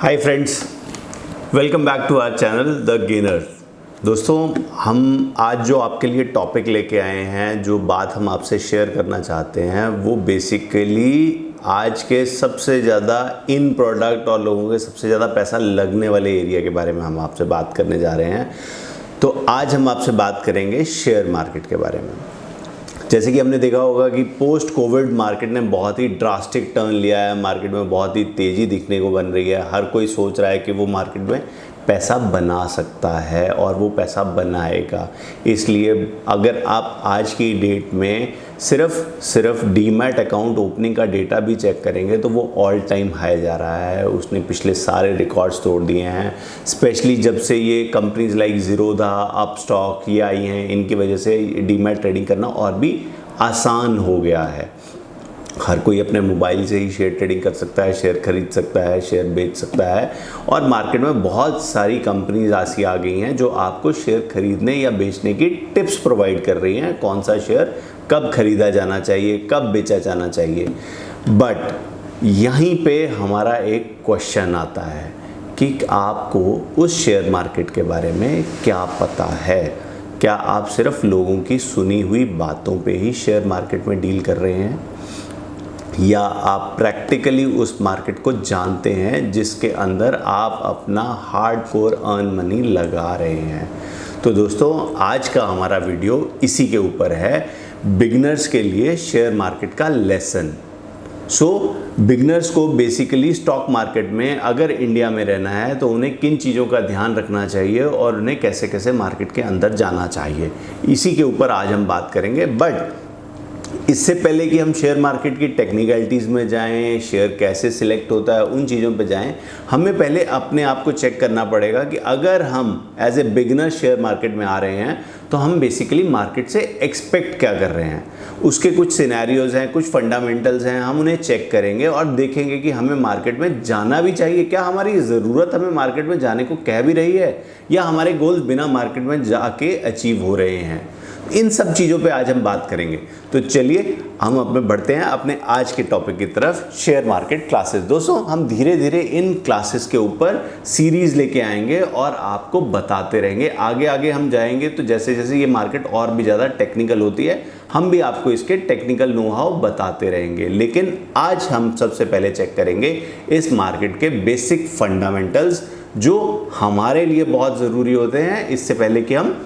Hi friends, welcome back to our channel the gainer. दोस्तों, हम आज जो आपके लिए टॉपिक लेके आए हैं, जो बात हम आपसे शेयर करना चाहते हैं, वो बेसिकली आज के सबसे ज़्यादा इन प्रोडक्ट और लोगों के सबसे ज़्यादा पैसा लगने वाले एरिया के बारे में हम आपसे बात करने जा रहे हैं। तो आज हम आपसे बात करेंगे शेयर मार्केट के बारे में। जैसे कि हमने देखा होगा कि पोस्ट कोविड मार्केट ने बहुत ही ड्रास्टिक टर्न लिया है, मार्केट में बहुत ही तेज़ी दिखने को बन रही है। हर कोई सोच रहा है कि वो मार्केट में पैसा बना सकता है और वो बनाएगा। इसलिए अगर आप आज की डेट में सिर्फ डीमैट अकाउंट ओपनिंग का डेटा भी चेक करेंगे तो वो ऑल टाइम हाई जा रहा है। उसने पिछले सारे रिकॉर्ड्स तोड़ दिए हैं। स्पेशली जब से ये कंपनीज लाइक ज़ीरोधा, अपस्टॉक ये आई हैं, इनकी वजह से डीमैट ट्रेडिंग करना और भी आसान हो गया है। हर कोई अपने मोबाइल से ही शेयर ट्रेडिंग कर सकता है, शेयर खरीद सकता है, शेयर बेच सकता है। और मार्केट में बहुत सारी कंपनीज ऐसी आ गई हैं जो आपको शेयर खरीदने या बेचने की टिप्स प्रोवाइड कर रही हैं। कौन सा शेयर कब खरीदा जाना चाहिए, कब बेचा जाना चाहिए। बट यहीं पे हमारा एक क्वेश्चन आता है कि आपको उस शेयर मार्केट के बारे में क्या पता है। क्या आप सिर्फ लोगों की सुनी हुई बातों पे ही शेयर मार्केट में डील कर रहे हैं, या आप प्रैक्टिकली उस मार्केट को जानते हैं जिसके अंदर आप अपना हार्डकोर अर्न मनी लगा रहे हैं। तो दोस्तों, आज का हमारा वीडियो इसी के ऊपर है, बिगनर्स के लिए शेयर मार्केट का लेसन। बिगनर्स को बेसिकली स्टॉक मार्केट में अगर इंडिया में रहना है तो उन्हें किन चीज़ों का ध्यान रखना चाहिए और उन्हें कैसे कैसे मार्केट के अंदर जाना चाहिए, इसी के ऊपर आज हम बात करेंगे। बट इससे पहले कि हम शेयर मार्केट की टेक्निकलिटीज़ में जाएं, शेयर कैसे सिलेक्ट होता है, उन चीज़ों पे जाएं, हमें पहले अपने आप को चेक करना पड़ेगा कि अगर हम as a beginner share market में आ रहे हैं तो हम बेसिकली मार्केट से एक्सपेक्ट क्या कर रहे हैं। उसके कुछ सिनेरियोज़ हैं, कुछ फंडामेंटल्स हैं, हम उन्हें चेक करेंगे और देखेंगे कि हमें मार्केट में जाना भी चाहिए। क्या हमारी ज़रूरत हमें मार्केट में जाने को कह भी रही है, या हमारे गोल्स बिना मार्केट में जाके अचीव हो रहे हैं। इन सब चीज़ों पे आज हम बात करेंगे। तो चलिए हम अपने बढ़ते हैं अपने आज के टॉपिक की तरफ, शेयर मार्केट क्लासेस। दोस्तों, हम धीरे धीरे इन क्लासेस के ऊपर सीरीज़ लेके आएंगे और आपको बताते रहेंगे। आगे आगे हम जाएंगे तो जैसे जैसे ये मार्केट और भी ज़्यादा टेक्निकल होती है, हम भी आपको इसके टेक्निकल नो हाउ बताते रहेंगे। लेकिन आज हम सबसे पहले चेक करेंगे इस मार्केट के बेसिक फंडामेंटल्स, जो हमारे लिए बहुत ज़रूरी होते हैं इससे पहले कि हम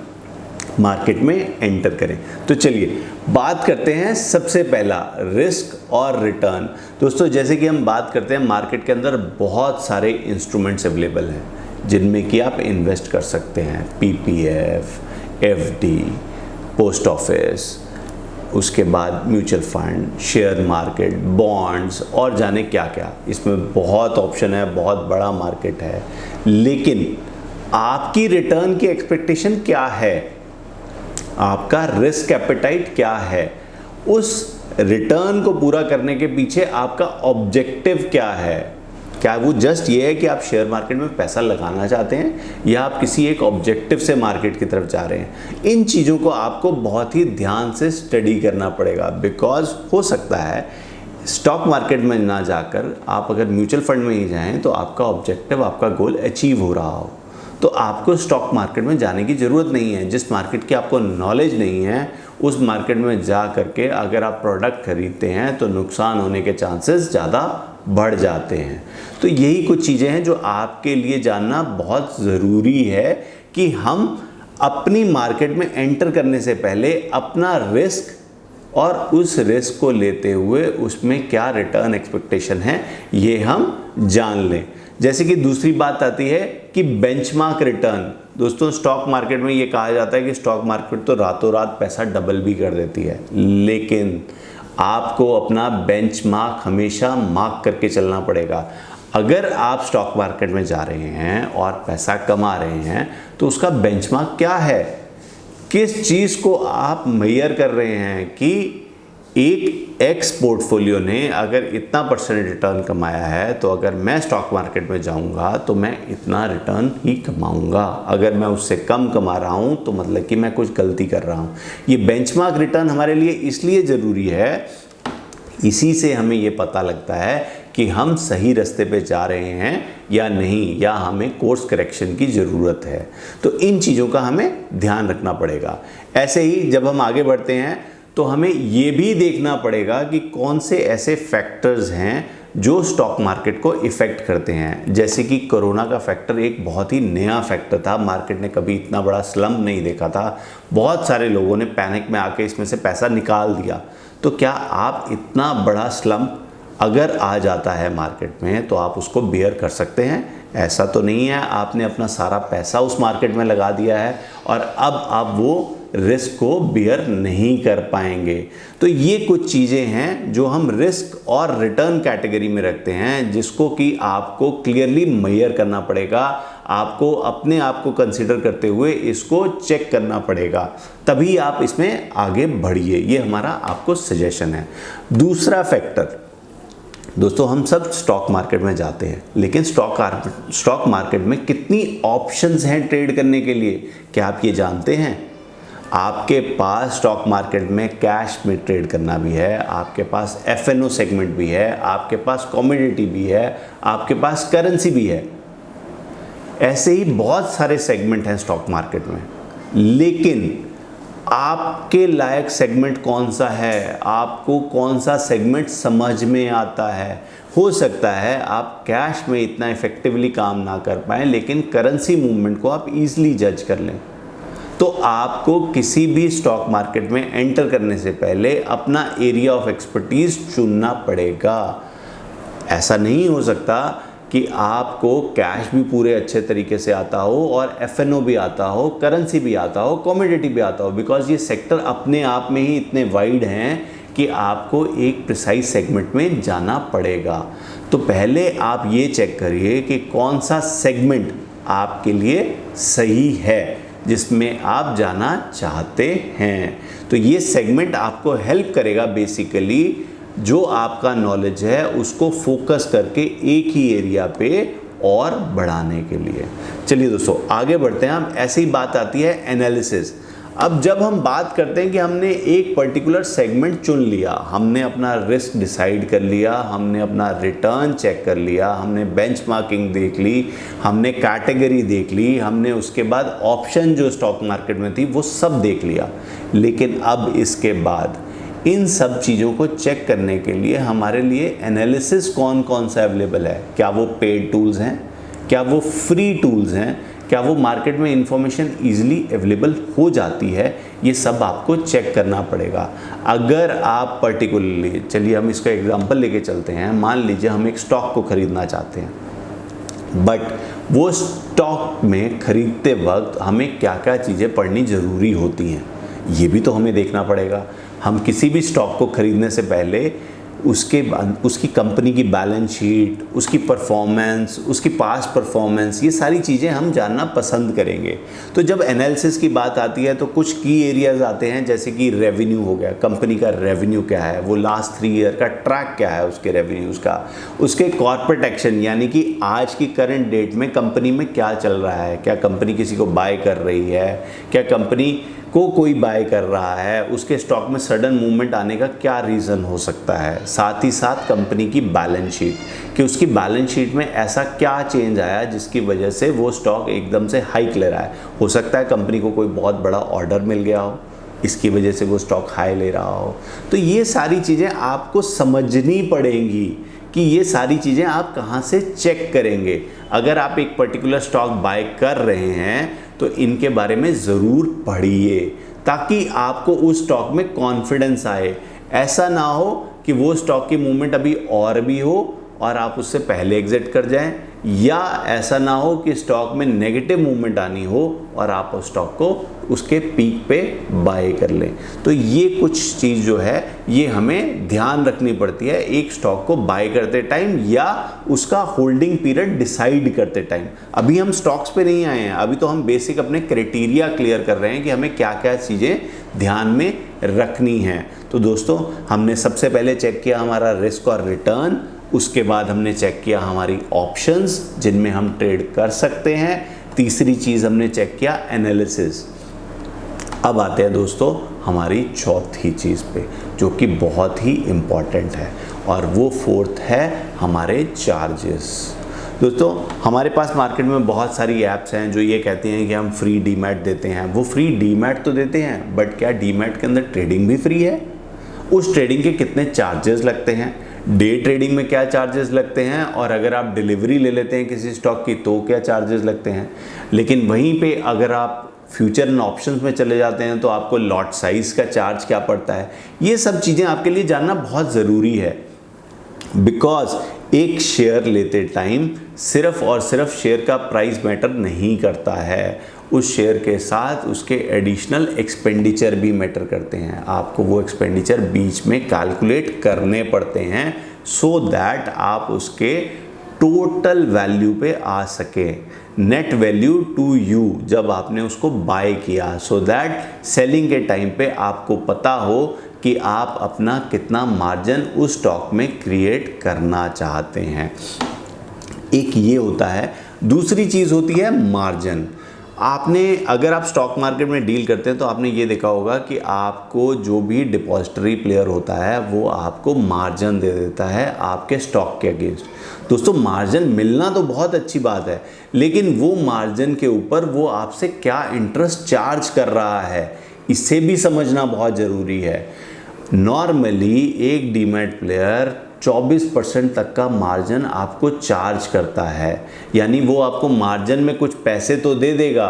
मार्केट में एंटर करें। तो चलिए बात करते हैं सबसे पहला, रिस्क और रिटर्न। दोस्तों, जैसे कि हम बात करते हैं, मार्केट के अंदर बहुत सारे इंस्ट्रूमेंट्स अवेलेबल हैं जिनमें कि आप इन्वेस्ट कर सकते हैं। पीपीएफ, एफडी, पोस्ट ऑफिस, उसके बाद mutual fund, share market, bonds और जाने क्या क्या। इसमें बहुत ऑप्शन है, बहुत बड़ा मार्केट है। लेकिन आपकी रिटर्न की एक्सपेक्टेशन क्या है, आपका रिस्क एपेटाइट क्या है, उस रिटर्न को पूरा करने के पीछे आपका ऑब्जेक्टिव क्या है। क्या वो जस्ट ये है कि आप शेयर मार्केट में पैसा लगाना चाहते हैं, या आप किसी एक ऑब्जेक्टिव से मार्केट की तरफ जा रहे हैं। इन चीज़ों को आपको बहुत ही ध्यान से स्टडी करना पड़ेगा। बिकॉज हो सकता है स्टॉक मार्केट में ना जाकर आप अगर म्यूचुअल फंड में ही जाएं तो आपका ऑब्जेक्टिव, आपका गोल अचीव हो रहा हो, तो आपको स्टॉक मार्केट में जाने की ज़रूरत नहीं है। जिस मार्केट की आपको नॉलेज नहीं है, उस मार्केट में जा करके अगर आप प्रोडक्ट खरीदते हैं तो नुकसान होने के चांसेस ज़्यादा बढ़ जाते हैं। तो यही कुछ चीज़ें हैं जो आपके लिए जानना बहुत ज़रूरी है कि हम अपनी मार्केट में एंटर करने से पहले अपना रिस्क और उस रिस्क को लेते हुए उसमें क्या रिटर्न एक्सपेक्टेशन है, ये हम जान लें। जैसे कि दूसरी बात आती है कि बेंचमार्क रिटर्न। दोस्तों, स्टॉक मार्केट में ये कहा जाता है कि स्टॉक मार्केट तो रातों रात पैसा डबल भी कर देती है, लेकिन आपको अपना बेंचमार्क हमेशा मार्क करके चलना पड़ेगा। अगर आप स्टॉक मार्केट में जा रहे हैं और पैसा कमा रहे हैं तो उसका बेंचमार्क क्या है, किस चीज़ को आप मेजर कर रहे हैं कि एक एक्स पोर्टफोलियो ने अगर इतना % रिटर्न कमाया है तो अगर मैं स्टॉक मार्केट में जाऊंगा तो मैं इतना रिटर्न ही कमाऊंगा। अगर मैं उससे कम कमा रहा हूं तो मतलब कि मैं कुछ गलती कर रहा हूं। ये बेंचमार्क रिटर्न हमारे लिए इसलिए ज़रूरी है, इसी से हमें ये पता लगता है कि हम सही रास्ते पे जा रहे हैं या नहीं, या हमें कोर्स करेक्शन की ज़रूरत है। तो इन चीज़ों का हमें ध्यान रखना पड़ेगा। ऐसे ही जब हम आगे बढ़ते हैं तो हमें ये भी देखना पड़ेगा कि कौन से ऐसे फैक्टर्स हैं जो स्टॉक मार्केट को इफ़ेक्ट करते हैं। जैसे कि कोरोना का फैक्टर एक बहुत ही नया फैक्टर था, मार्केट ने कभी इतना बड़ा स्लम्प नहीं देखा था, बहुत सारे लोगों ने पैनिक में आके इसमें से पैसा निकाल दिया। तो क्या आप इतना बड़ा स्लम्प अगर आ जाता है मार्केट में तो आप उसको बियर कर सकते हैं? ऐसा तो नहीं है। आपने अपना सारा पैसा उस मार्केट में लगा दिया है और अब आप वो रिस्क को बियर नहीं कर पाएंगे। तो ये कुछ चीज़ें हैं जो हम रिस्क और रिटर्न कैटेगरी में रखते हैं, जिसको कि आपको क्लियरली मेजर करना पड़ेगा। आपको अपने आप को कंसिडर करते हुए इसको चेक करना पड़ेगा, तभी आप इसमें आगे बढ़िए। ये हमारा आपको सजेशन है। दूसरा फैक्टर, दोस्तों हम सब स्टॉक मार्केट में जाते हैं, लेकिन स्टॉक मार्केट में कितनी ऑप्शंस हैं ट्रेड करने के लिए, क्या आप ये जानते हैं? आपके पास स्टॉक मार्केट में कैश में ट्रेड करना भी है, आपके पास F&O सेगमेंट भी है, आपके पास कमोडिटी भी है, आपके पास करेंसी भी है। ऐसे ही बहुत सारे सेगमेंट हैं स्टॉक मार्केट में, लेकिन आपके लायक सेगमेंट कौन सा है, आपको कौन सा सेगमेंट समझ में आता है। हो सकता है आप कैश में इतना इफेक्टिवली काम ना कर पाएँ, लेकिन करेंसी मूवमेंट को आप इजीली जज कर लें। तो आपको किसी भी स्टॉक मार्केट में एंटर करने से पहले अपना एरिया ऑफ एक्सपर्टीज चुनना पड़ेगा। ऐसा नहीं हो सकता कि आपको कैश भी पूरे अच्छे तरीके से आता हो और F&O भी आता हो, करेंसी भी आता हो, कमोडिटी भी आता हो, बिकॉज ये सेक्टर अपने आप में ही इतने वाइड हैं कि आपको एक प्रिसाइज सेगमेंट में जाना पड़ेगा। तो पहले आप ये चेक करिए कि कौन सा सेगमेंट आपके लिए सही है, जिसमें आप जाना चाहते हैं। तो ये सेगमेंट आपको हेल्प करेगा बेसिकली, जो आपका नॉलेज है उसको फोकस करके एक ही एरिया पे और बढ़ाने के लिए। चलिए दोस्तों आगे बढ़ते हैं हम। ऐसे ही बात आती है एनालिसिस। अब जब हम बात करते हैं कि हमने एक पर्टिकुलर सेगमेंट चुन लिया, हमने अपना रिस्क डिसाइड कर लिया, हमने अपना रिटर्न चेक कर लिया, हमने बेंचमार्किंग देख ली, हमने कैटेगरी देख ली, हमने उसके बाद ऑप्शन जो स्टॉक मार्केट में थी वो सब देख लिया, लेकिन अब इसके बाद इन सब चीज़ों को चेक करने के लिए हमारे लिए एनालिसिस कौन कौन सा अवेलेबल है। क्या वो पेड टूल्स हैं, क्या वो फ्री टूल्स हैं, क्या वो मार्केट में इंफॉर्मेशन ईजिली अवेलेबल हो जाती है, ये सब आपको चेक करना पड़ेगा। अगर आप पर्टिकुलरली, चलिए हम इसका एग्जांपल लेके चलते हैं, मान लीजिए हम एक स्टॉक को ख़रीदना चाहते हैं, बट वो स्टॉक में ख़रीदते वक्त हमें क्या क्या चीज़ें पढ़नी ज़रूरी होती हैं, ये भी तो हमें देखना पड़ेगा। हम किसी भी स्टॉक को ख़रीदने से पहले उसकी कंपनी की बैलेंस शीट, उसकी परफॉर्मेंस, उसकी पास्ट परफॉर्मेंस, ये सारी चीज़ें हम जानना पसंद करेंगे। तो जब एनालिसिस की बात आती है तो कुछ की एरियाज़ आते हैं, जैसे कि रेवेन्यू हो गया, कंपनी का रेवेन्यू क्या है, वो लास्ट 3 ईयर का ट्रैक क्या है उसके रेवेन्यूज़ का, उसके कॉर्पोरेट एक्शन यानी कि आज की करंट डेट में कंपनी में क्या चल रहा है, क्या कंपनी किसी को बाय कर रही है, क्या कंपनी को कोई बाय कर रहा है, उसके स्टॉक में सडन मूवमेंट आने का क्या रीज़न हो सकता है। साथ ही साथ कंपनी की बैलेंस शीट, कि उसकी बैलेंस शीट में ऐसा क्या चेंज आया जिसकी वजह से वो स्टॉक एकदम से हाइक ले रहा है। हो सकता है कंपनी को कोई बहुत बड़ा ऑर्डर मिल गया हो, इसकी वजह से वो स्टॉक हाई ले रहा हो। तो ये सारी चीज़ें आपको समझनी पड़ेंगी कि ये सारी चीज़ें आप कहाँ से चेक करेंगे। अगर आप एक पर्टिकुलर स्टॉक बाय कर रहे हैं तो इनके बारे में ज़रूर पढ़िए, ताकि आपको उस स्टॉक में कॉन्फिडेंस आए। ऐसा ना हो कि वो स्टॉक की मूवमेंट अभी और भी हो और आप उससे पहले एग्जिट कर जाएं, या ऐसा ना हो कि स्टॉक में नेगेटिव मूवमेंट आनी हो और आप उस स्टॉक को उसके पीक पे बाय कर लें। तो ये कुछ चीज़ जो है ये हमें ध्यान रखनी पड़ती है एक स्टॉक को बाय करते टाइम या उसका होल्डिंग पीरियड डिसाइड करते टाइम। अभी हम स्टॉक्स पे नहीं आए हैं, अभी तो हम बेसिक अपने क्राइटेरिया क्लियर कर रहे हैं कि हमें क्या क्या चीज़ें ध्यान में रखनी हैं। तो दोस्तों हमने सबसे पहले चेक किया हमारा रिस्क और रिटर्न, उसके बाद हमने चेक किया हमारी ऑप्शंस जिनमें हम ट्रेड कर सकते हैं, तीसरी चीज़ हमने चेक किया एनालिसिस। अब आते हैं दोस्तों हमारी चौथी चीज़ पे, जो कि बहुत ही इम्पॉर्टेंट है, और वो फोर्थ है हमारे चार्जेस। दोस्तों हमारे पास मार्केट में बहुत सारी ऐप्स हैं जो ये कहती हैं कि हम फ्री डीमैट देते हैं। वो फ्री डीमैट तो देते हैं, बट क्या डीमैट के अंदर ट्रेडिंग भी फ्री है? उस ट्रेडिंग के कितने चार्जेस लगते हैं, डे ट्रेडिंग में क्या चार्जेस लगते हैं, और अगर आप डिलीवरी ले लेते हैं किसी स्टॉक की तो क्या चार्जेस लगते हैं। लेकिन वहीं पे अगर आप फ्यूचर एंड ऑप्शंस में चले जाते हैं तो आपको लॉट साइज का चार्ज क्या पड़ता है। ये सब चीज़ें आपके लिए जानना बहुत ज़रूरी है, बिकॉज एक शेयर लेते टाइम सिर्फ और सिर्फ शेयर का प्राइस मैटर नहीं करता है, उस शेयर के साथ उसके एडिशनल एक्सपेंडिचर भी मैटर करते हैं। आपको वो एक्सपेंडिचर बीच में कैलकुलेट करने पड़ते हैं सो दैट आप उसके टोटल वैल्यू पे आ सके, नेट वैल्यू टू यू जब आपने उसको बाय किया, सो दैट सेलिंग के टाइम पे आपको पता हो कि आप अपना कितना मार्जिन उस स्टॉक में क्रिएट करना चाहते हैं। एक ये होता है। दूसरी चीज़ होती है मार्जिन। आपने अगर आप स्टॉक मार्केट में डील करते हैं तो आपने ये देखा होगा कि आपको जो भी डिपॉजिटरी प्लेयर होता है वो आपको मार्जिन दे देता है आपके स्टॉक के अगेंस्ट। दोस्तों मार्जिन मिलना तो बहुत अच्छी बात है, लेकिन वो मार्जिन के ऊपर वो आपसे क्या इंटरेस्ट चार्ज कर रहा है, इसे भी समझना बहुत ज़रूरी है। नॉर्मली एक डीमैट प्लेयर 24% तक का मार्जिन आपको चार्ज करता है, यानी वो आपको मार्जिन में कुछ पैसे तो दे देगा,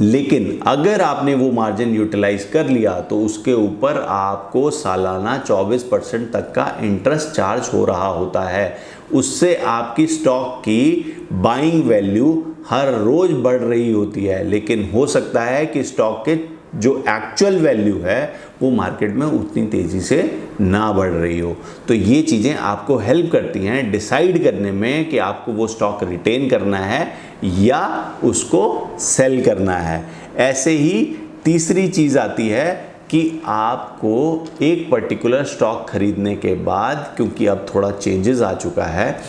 लेकिन अगर आपने वो मार्जिन यूटिलाइज कर लिया तो उसके ऊपर आपको सालाना 24% तक का इंटरेस्ट चार्ज हो रहा होता है। उससे आपकी स्टॉक की बाइंग वैल्यू हर रोज बढ़ रही होती है, लेकिन हो सकता है कि स्टॉक के जो एक्चुअल वैल्यू है वो मार्केट में उतनी तेज़ी से ना बढ़ रही हो। तो ये चीज़ें आपको हेल्प करती हैं डिसाइड करने में कि आपको वो स्टॉक रिटेन करना है या उसको सेल करना है। ऐसे ही तीसरी चीज़ आती है कि आपको एक पर्टिकुलर स्टॉक खरीदने के बाद, क्योंकि अब थोड़ा चेंजेस आ चुका है,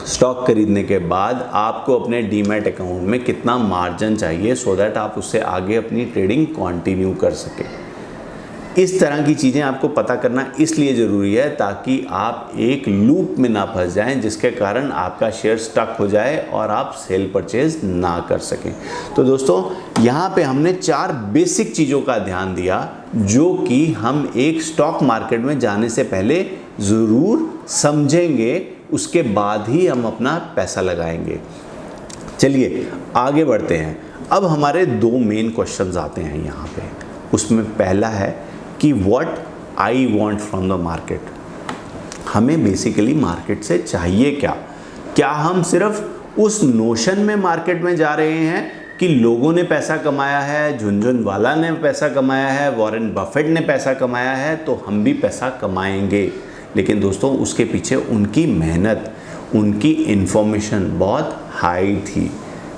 स्टॉक खरीदने के बाद आपको अपने डीमैट अकाउंट में कितना मार्जिन चाहिए सो दैट आप उससे आगे अपनी ट्रेडिंग कंटिन्यू कर सकें। इस तरह की चीज़ें आपको पता करना इसलिए ज़रूरी है ताकि आप एक लूप में ना फंस जाएं जिसके कारण आपका शेयर स्टक हो जाए और आप सेल परचेज ना कर सकें। तो दोस्तों यहाँ पे हमने 4 बेसिक चीज़ों का ध्यान दिया जो कि हम एक स्टॉक मार्केट में जाने से पहले ज़रूर समझेंगे, उसके बाद ही हम अपना पैसा लगाएंगे। चलिए आगे बढ़ते हैं। अब हमारे 2 मेन क्वेश्चंस आते हैं यहाँ पे। उसमें पहला है कि what I want from the market. हमें बेसिकली मार्केट से चाहिए क्या? क्या हम सिर्फ उस नोशन में मार्केट में जा रहे हैं कि लोगों ने पैसा कमाया है, झुनझुनवाला ने पैसा कमाया है, वॉरेन बफेट ने पैसा कमाया है तो हम भी पैसा कमाएंगे? लेकिन दोस्तों उसके पीछे उनकी मेहनत, उनकी इन्फॉर्मेशन बहुत हाई थी।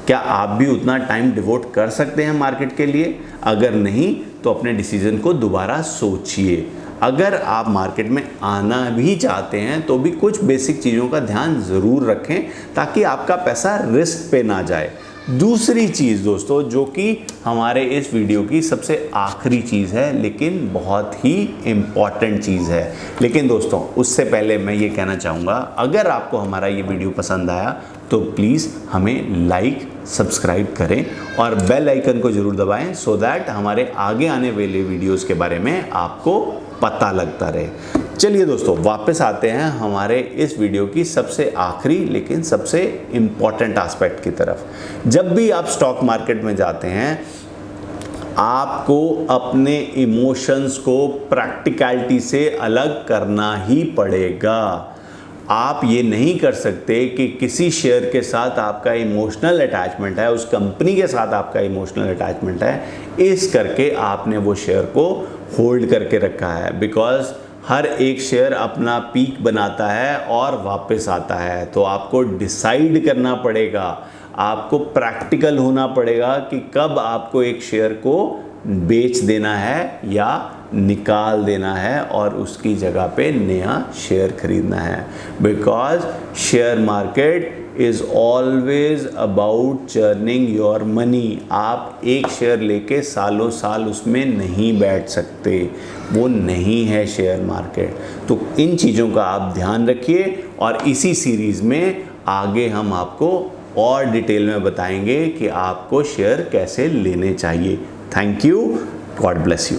क्या आप भी उतना टाइम डिवोट कर सकते हैं मार्केट के लिए? अगर नहीं तो अपने डिसीजन को दोबारा सोचिए। अगर आप मार्केट में आना भी चाहते हैं तो भी कुछ बेसिक चीज़ों का ध्यान ज़रूर रखें ताकि आपका पैसा रिस्क पे ना जाए। दूसरी चीज़ दोस्तों जो कि हमारे इस वीडियो की सबसे आखिरी चीज़ है लेकिन बहुत ही इम्पॉर्टेंट चीज़ है, लेकिन दोस्तों उससे पहले मैं ये कहना चाहूँगा अगर आपको हमारा ये वीडियो पसंद आया तो प्लीज़ हमें लाइक सब्सक्राइब करें और बेल आइकन को ज़रूर दबाएं सो दैट हमारे आगे आने वाले वीडियोज़ के बारे में आपको पता लगता रहे। चलिए दोस्तों वापस आते हैं हमारे इस वीडियो की सबसे आखिरी लेकिन सबसे इम्पॉर्टेंट एस्पेक्ट की तरफ। जब भी आप स्टॉक मार्केट में जाते हैं आपको अपने इमोशंस को प्रैक्टिकलिटी से अलग करना ही पड़ेगा। आप ये नहीं कर सकते कि किसी शेयर के साथ आपका इमोशनल अटैचमेंट है, उस कंपनी के साथ आपका इमोशनल अटैचमेंट है, इस करके आपने वो शेयर को होल्ड करके रखा है। बिकॉज हर एक शेयर अपना पीक बनाता है और वापस आता है, तो आपको डिसाइड करना पड़ेगा, आपको प्रैक्टिकल होना पड़ेगा कि कब आपको एक शेयर को बेच देना है या निकाल देना है और उसकी जगह पे नया शेयर खरीदना है, because share market is always about churning your money. आप एक शेयर लेके सालों साल उसमें नहीं बैठ सकते, वो नहीं है शेयर मार्केट। तो इन चीज़ों का आप ध्यान रखिए और इसी सीरीज़ में आगे हम आपको और डिटेल में बताएंगे कि आपको शेयर कैसे लेने चाहिए। Thank you, God bless you.